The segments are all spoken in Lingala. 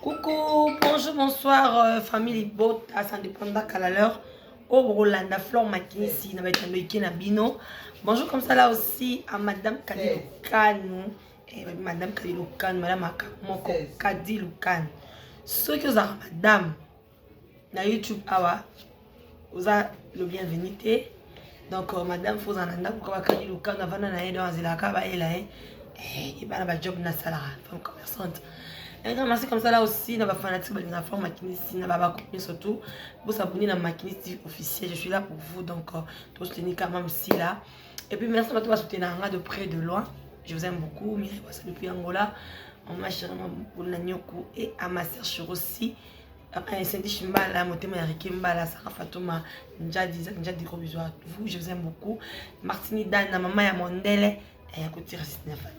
Coucou, bonjour, bonsoir, famille Bota, ça dépend de l'heure. Au Rolanda, Flore Makinisi, na Bino. Bonjour comme ça là aussi à Madame Kadiloukan. Madame Kadiloukan, Madame Akamoko Kadiloukan. Ceux qui ont Madame, na YouTube, vous avez le bienvenu. Donc, Madame Fozananda, pour que Kadiloukan, avant d'aller dans la Kaba, elle a job na salara, femme commerçante. Merci comme ça là aussi, dans la fanatique de la forme Makinisi, dans la surtout, vous abonner à Makinisi officiel. Je suis là pour vous, donc tous tenir quand même ici là. Et puis merci à tous de soutenir de près de loin. Je vous aime beaucoup. Mireille Bossa depuis Angola, on m'a chéri pour Nanyoko et à ma sœur aussi. Après Cindy Chimbala, Motema Rikimbala, Sarah Fatouma, Njadi gros bisous à vous. Je vous aime beaucoup. Martini Dan, maman ya Mondele et à côté raciste de la famille.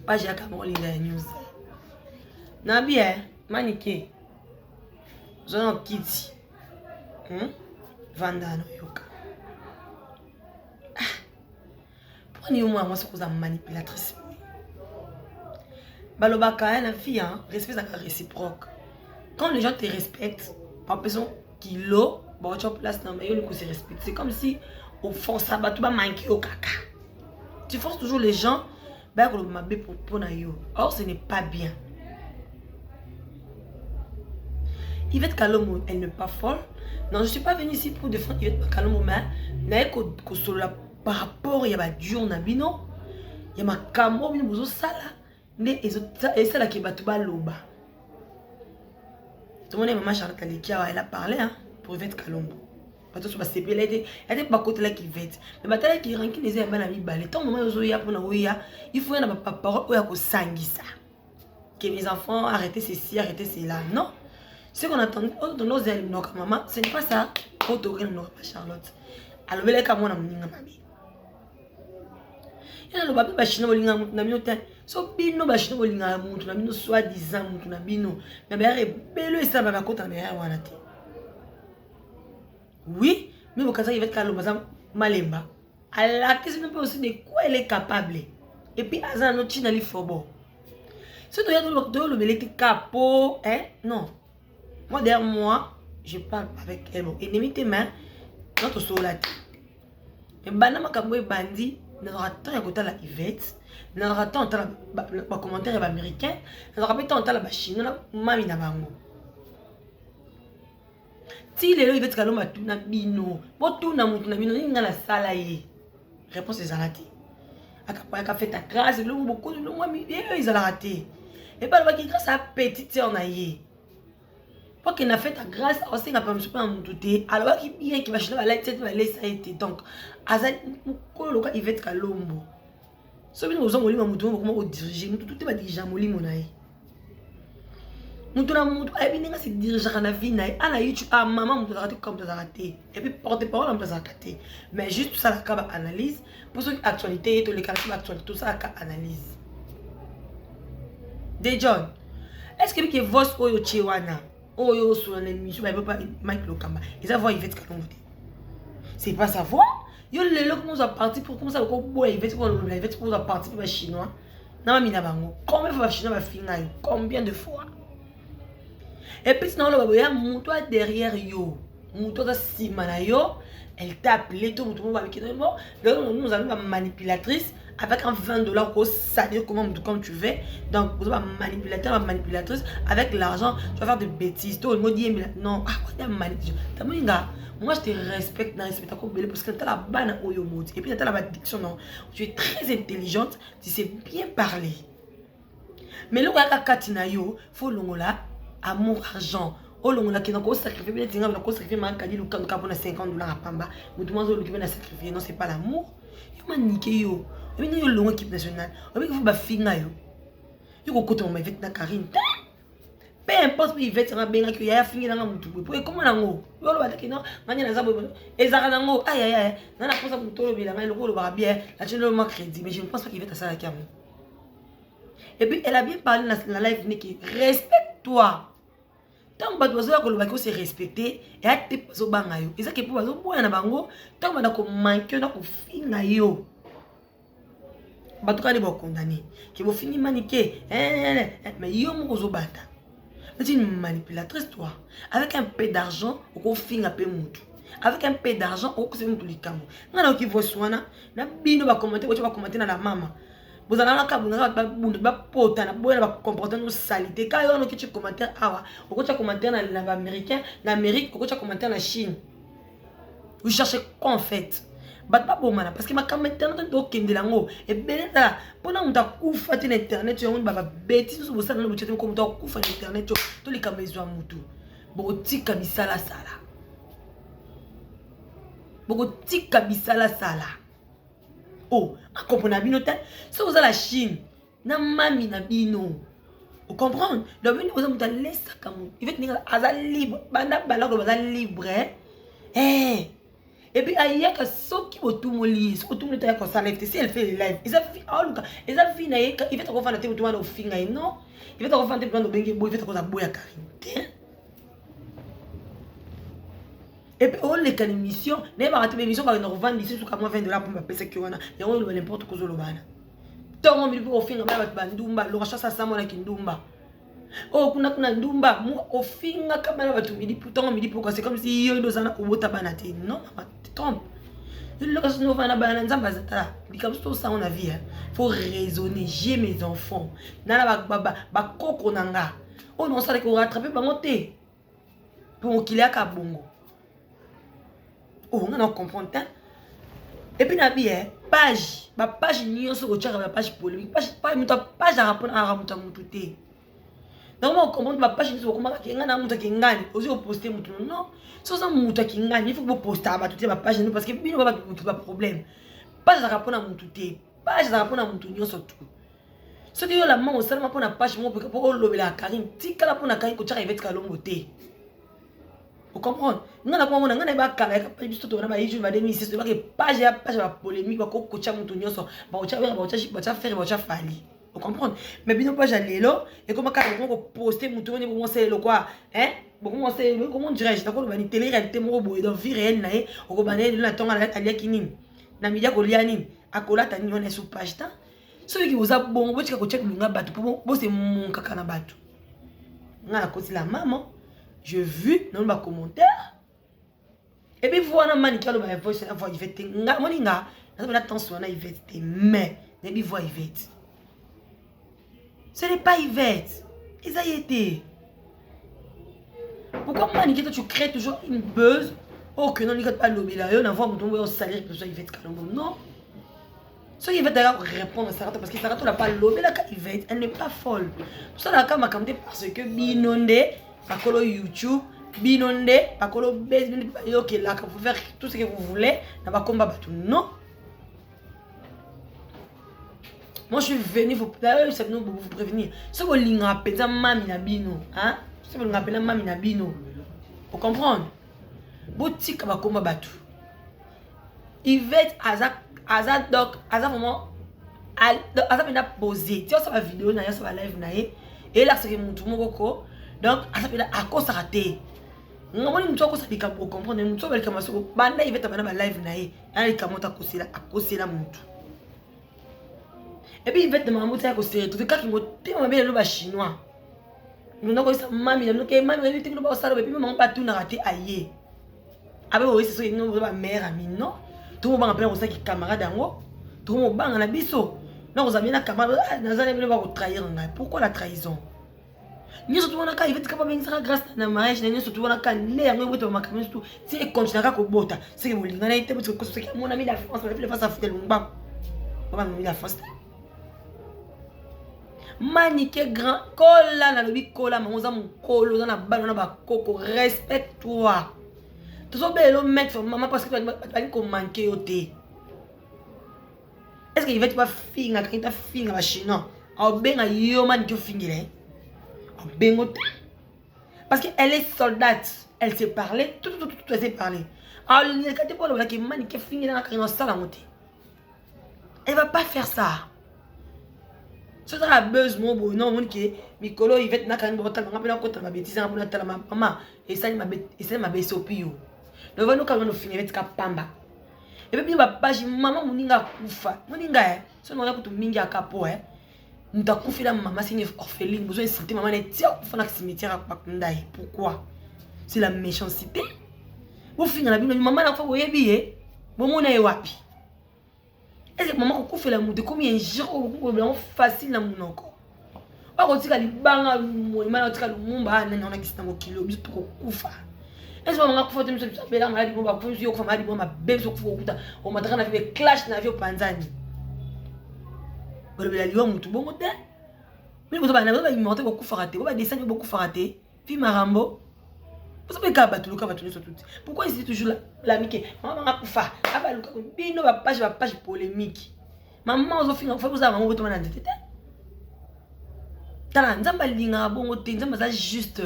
Pas j'ai à Cameroun les news. Nabi manike zono kiti vanda no yoka poni moi c'est cause manipulatrice balobaka la fille respect ça réciproque quand les gens te respectent pas besoin kilo bon tu place non mais yo le coup c'est respecté c'est comme si au fond ça va tout ba manquer au caca tu forces toujours les gens ba ko mabe pour na yo or ce n'est pas bien. Yvette Kalomo, elle n'est pas folle. Non, je ne suis pas venue ici pour défendre Yvette Kalomo, mais par rapport, il y a du on a bino, il y a ma camo, il y a sala, et ça qui est batouba loba. Tout le monde est maman Charlotte Alekia, elle a parlé pour Yvette Kalomo. Parce que c'est elle était pas côté là qui Yvette. Mais bataille qui ranki les amis à mi balé. Tant moment où il faut y avoir pas parole où il y a sangisa. Que mes enfants arrêtez ceci, arrêtez cela. Non. Ce qu'on attend dans nos ailes, maman, ce n'est pas ça. Autogré non pas Charlotte. Alors elle est comme moi na mami. Il y a le papier bachino bolinga na bino te. So bino bachino bolinga mutu na bino soit disant mutu na bino. Na ba rebelo et ça va kota na ya wana te. Oui, mais au cas où il va être calme bazam malemba. Elle question même pas aussi de quoi elle est capable. Et puis azan no china li fobo. Si tu y a le belé capot, non. Moi, derrière moi, je parle avec elle. Bon, ennemi tes mains, notre soldat. Et banama kamwe bandi, n'aura tant à côté la Yvette, n'aura tant à la commentaire américain, n'aura pas tant à la chinois, mami na bango. Si les Yvette Kaloma tuna bino, bon tout na mutu na bino, ni ngana sala ye. Réponse est zalati. Akapa fait ta grâce, le beaucoup de moi mi ils ont raté. Et pas le qui grâce à petite on a yé. Pour qu'il a fait ta grâce, on sait qu'il n'a pas me douter. Alors qu'il va chercher la tête, va laisser ça été. Donc, Azad, il va être calombo. Ce qui nous a molli, comment diriger, nous tout est dirigeant, molli mon aïe. Nous tout c'est dirigeant la vie, à la YouTube, à maman, nous raté comme tu as raté. Et puis, porte-parole, on t'a raté. Mais juste tout ça, la caba analyse. Pour ceux qui actualité, tous les calculs actuels, tout ça, la analyse. De John, est-ce que vos oyo chiwana? Oh yo sur l'émission, mais pas Mike Lokamba. Ils savent Yvette Kalongo. C'est pas savoir. Yo le loc nous a parti pour commencer à boire Yvette pour le Yvette pour parti pour les chinois. Non mais bango. Combien de fois chinois va finir? Combien de fois? Et puis sinon le baboya monto derrière yo. Monto da simana yo. Elle t'a appelé tout le monde avec qui nous allons la manipulatrice avec un $20 pour salir comme tu veux. Donc vous avez un manipulateur, une manipulatrice avec l'argent, tu vas faire des bêtises. Toi, me dit non, quoi manipulation. Moi je te respecte, je respecte parce que tu as la banne au yomot et puis tu as la diction non. Tu es très intelligente, tu sais bien parler. Mais le gars katina yo, faut longola amour argent. Oh l'on a qui n'a pas sacrifié, bien n'a pas sacrifié ma cadi le camp pour $50 à Pamba. Mais tout le monde qui va sacrifier, non c'est pas l'amour. Il m'a niqué yo. Il m'a niqué l'équipe nationale. Il m'a dit qu'il faut finir yo. Il faut que tu m'aies fait na Karine. Peu importe il va être bien que y a fini dans la mutu. Pour comment nango. Yo le bataki non, mania na zabo. Ezara nango. Aïe aïe aïe. Na na posa mutu le bilanga le ko le bien. La chaîne le manque crédit, mais je ne pense pas qu'il va être ça la cam. Et puis elle a bien parlé dans la live Niki. Respecte-toi. Tant que tu as se respecter et à te poser au bangayo. Et ça qui est pour vous, na bango. Tant que tu as manqué, tu as fini yo. Tu as condamné. Qui vous finir maniquer. Mais yo mo zo bata. C'est une manipulatrice, toi. Avec un peu d'argent, on finit un peu moutou. Avec un peu d'argent, on fait moutou les camo. N'a qui voit soina, n'a bino va commenter, ou tu vas commenter dans la maman. Vous allez en cabo, n'a pas pote, n'a pas comporter nos saletés. Quand on a qui tu commentaire, ou tu commenter dans l'américain, l'Amérique, ou tu commenter dans la Chine. Vous cherchez quoi en fait? Pas bon parce que ma caméra internet donc qui est lango et ben là pendant on t'a couvert internet tu as une baba bêtise sur ça dans le chat comme t'as couvert internet tous les caméras sont mutu botika bisala sala botika bisala sala oh à comprendre bino ta ça vous à la Chine na mami na bino vous comprenez donc vous avez dans laisse comme il va tenir à libre banda bala ko baza libre eh. Et puis, il y a que ceux qui vont tout me lire, ceux qui tout me lire comme ça, si elle fait les lives, ils ont fait, oh, Lucas, ils ont fait, il va te refaire la tête, tu vas au fin, non? Il va te refaire la tête, tu vas au bengue, il va te refaire la bouille à Karim. Et puis, on les cannes émissions, n'est pas raté l'émission, on va revendre ici, sur $20 pour me payer ce qu'il y a, et on va n'importe quoi, on va. Tant on me dit pour au fin, on va bandumba, le rachat, ça, ça, mon akindumba. Oh, kuna ndumba, mu ofinga kama na batu midi pourtant midi pourquoi c'est comme si yo ndozana kubota banate. Non, tu te trompes. Le cas nous va na bana nzamba zata. Comme tout ça on a vu. Faut raisonner, j'ai mes enfants. Nana ba koko nanga. Oh non ça ko rattraper ba monter. Pour qu'il y a ka bongo. Oh, on comprend hein. Et puis na bien page, ba page nyonso ko tchaka ba page polémique. Page à rapport à ramuta mututé. Donc, on comprend que ma page est comment qui gagne, aussi au poster non. Si on a qui gagne, il faut que vous postez ma page parce que il n'y a pas de problème. Pas de rapport à mon tout, pas de rapport à mon tout, surtout. Ce qui est la main au salon pour la page pour le la Karim, tika la pour la Karim que tu arrives à l'omboté. Vous comprenez? Nous avons comment on a pas carré, pas juste tout on a pas eu madame ici, c'est pas que page la polémique, pas que tu as mon tout nyonso, ba tu vas faire, ba tu fali. Vous comprenez? Mais bien pas j'allais là et comment quand on poster mon tourner pour commencer le quoi hein pour commencer comment dirais-je d'accord ba ni télé réalité mo boy dans vie réelle naé o ko bané la tonga la alia kinini na media ko liani akola tani on est sur page ta celui qui vous a bon botika ko check lunga batu pour bo c'est mon kaka na batu na ko la maman je vu dans le commentaire et puis voilà manikia le ba voice na voix Yvette nga moninga na ba attention na Yvette mais ne bi voix Yvette. Ce n'est pas Yvette. Ils ont été. Pourquoi Maniquet, tu crées toujours une buzz? Oh, que non, il n'y a pas de lobby là. On a vu mon tombé au salaire que ce soit Yvette Kalongo. Non. Ce Yvette d'ailleurs répondre à Sarah parce que Sarah n'a pas lobby là. Yvette, elle n'est pas folle. Tout ça, là, m'a commenté parce que Binonde, Pakolo YouTube, Binonde, Pakolo Base, ok, là, quand vous faire tout ce que vous voulez, n'a pas combat tout. Non. Moi je suis venu vous prévenir. Si vous voulez appeler ça mami na bino, hein? Si vous voulez appeler mami na bino, vous comprenez? Boutique va combat batu. Yvette Azad donc Azad vraiment Azad m'a posé. Tu vois ça va vidéo na ça va live na et là c'est que mon tout mon coco. Donc Azad m'a à cause raté. Ngomoni mtu wako sabika pour comprendre mtu wako kama soko banda Yvette m'a live na elle kamota kosela akosela mtu. Et puis, il va te demander à cause de tout. Quand il m'a dit le chinois, nous n'avons pas mamie, nous n'avons pas mamie, nous n'avons pas ça, et puis maman pas tout raté ailleurs. Après, oui, c'est ça, nous n'avons pas mère amie, non. Tout le monde appelle aussi qui camarade en haut. Tout le monde bang en abisso. Non, vous avez bien la camarade, nous allons pas vous trahir. Pourquoi la trahison? Nous sommes tous en cas, il va être capable de faire grâce à la mariage, nous sommes tous en cas, l'air, nous sommes en cas, si il continue à bota, c'est que vous l'avez été, parce que mon ami la France, on a fait le face à foutre le bas. On va la France. Maniqué grand, cola na lobi cola, maman mon colo dans la balle na ba coco, respecte-toi. Tu sois belle mec maman parce que tu vas pas manquer au thé. Est-ce qu'il va te pas finir quand tu finir la chinois? Au ben a yo maniqué finir. Au ben au thé. Parce qu'elle est soldate, elle sait parler, tout elle sait parler. Alors il quand tu pas là qui maniqué finir dans la salle à monter. Elle va pas faire ça. Si tu as besoin de mon nom, mon qui Mikolo, il va être nakani botal, on appelle encore ma bêtise, on appelle ta maman, et ça m'a baissé au pio. Nous allons quand nous finir avec Pamba. Et puis ma page maman moninga kufa, moninga si on a pour tout mingi à capo Nous avons fait la maman, c'est une orpheline. Besoin d'insulter maman, elle est tirée pour faire un cimetière à Pakundaï. Pourquoi? C'est la méchanceté. Vous finissez la Bible, maman n'a pas voyé billet. Maman n'a pas wapi. Est-ce que maman a fait la moute? Combien de jours facile la moute encore? Or, on a dit banga, on a dit que le monde a dit que kilo, bis pour kufa. Est-ce que maman a fait des choses? Bela maladi bomba, pour yo ko maladi bomba, bébé so kufa. On m'a dit qu'on avait clash na vie Panzani. Bela liwa mutu bongo te. Mais vous avez pas monté beaucoup faraté, vous avez descendu beaucoup faraté. Puis Marambo. Vous savez qu'à battre le cas va tourner sur tout. Pourquoi il dit toujours la mique? Maman a kufa. Aba luka bino ba page polémique. Maman on fait vous avez maman vous tete. Tala nzamba linga bongo te nzamba ça juste.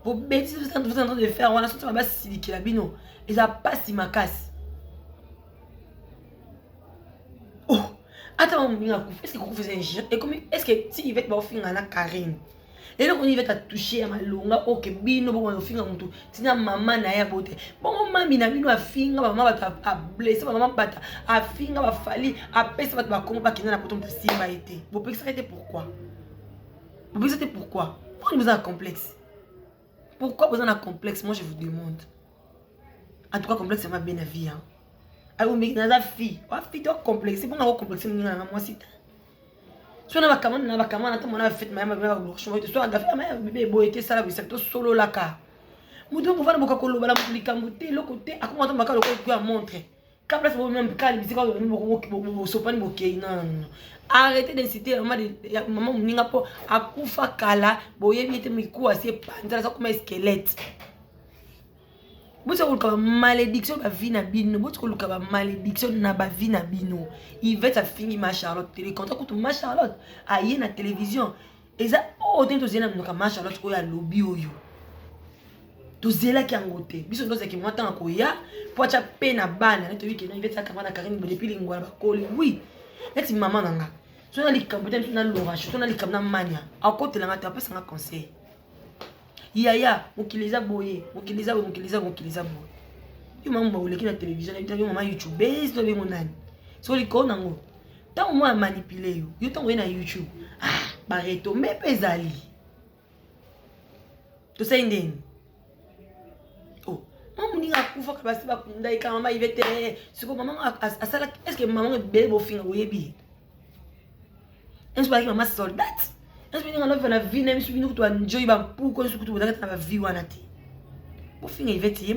Vos bêtises vous êtes en train de faire, on a sorti ma base siliki la bino. Et ça passe ma casse. Oh, attends, est-ce que vous faisiez un jeu? Et comme est-ce que si il va te faire la Karine? Et là on y va te toucher à ma longa, ok, bino bon on finga mutu. Tina maman na ya bote. Bon mami na bino a finga maman va a blessé maman bata a finga va fali a pesa va kongo ba kina na poto de simba été. Vous pouvez s'arrêter pourquoi? Vous pouvez s'arrêter pourquoi? Pourquoi vous avez un complexe? Pourquoi vous avez un complexe? Moi je vous demande. En tout cas complexe c'est ma bien la vie hein. Ah oui mais dans la fille, wa fille toi complexe, c'est bon avoir complexe moi si. Si on a camarade, on a fait ma mère chemin de soir, ma bébé boité ça là, c'est tout solo là ka. Mudo pour faire beaucoup kolo bala mulika muté le côté a comment on va le coup à montrer. Quand place vous même quand il dit qu'on sopani boké non. Arrêtez d'inciter maman mninga po akufa kala boye biete miku assez panza ça comme un squelette. Vous savez que malédiction va vie na bino, vous savez que malédiction na ba vie na bino. Il va finir ma Charlotte, télé content que ma Charlotte aille na télévision. Et ça oh tant to zena na ma Charlotte ko ya lobby oyo. To zela ki angote. Biso ndo zeki mwata ko ya, po cha pe na bana, na to wiki na iveta kama na Karine depuis lingwa ba koli. Oui. Eti maman nanga. So na likambuta na l'orage, so na likamna mania. Akote la ngata pesa nga conseil. Yaya, mukiliza boye, mukiliza boye. Yo maman ba na télévision, yo maman YouTube, bezo be monani. So liko nango. Tant moi manipuler yo, yo tant na YouTube. Ah, bareto me pezali. To say ndeni. Oh, maman ninga kufa ka basi ba kundai ka mama ivete. Siko maman asala est-ce que maman be bo finga oyebi? Est-ce que maman soldat? Est-ce que vous avez vu la vie, vous enjoy pour qu'on se retrouve dans la vie. Vous finissez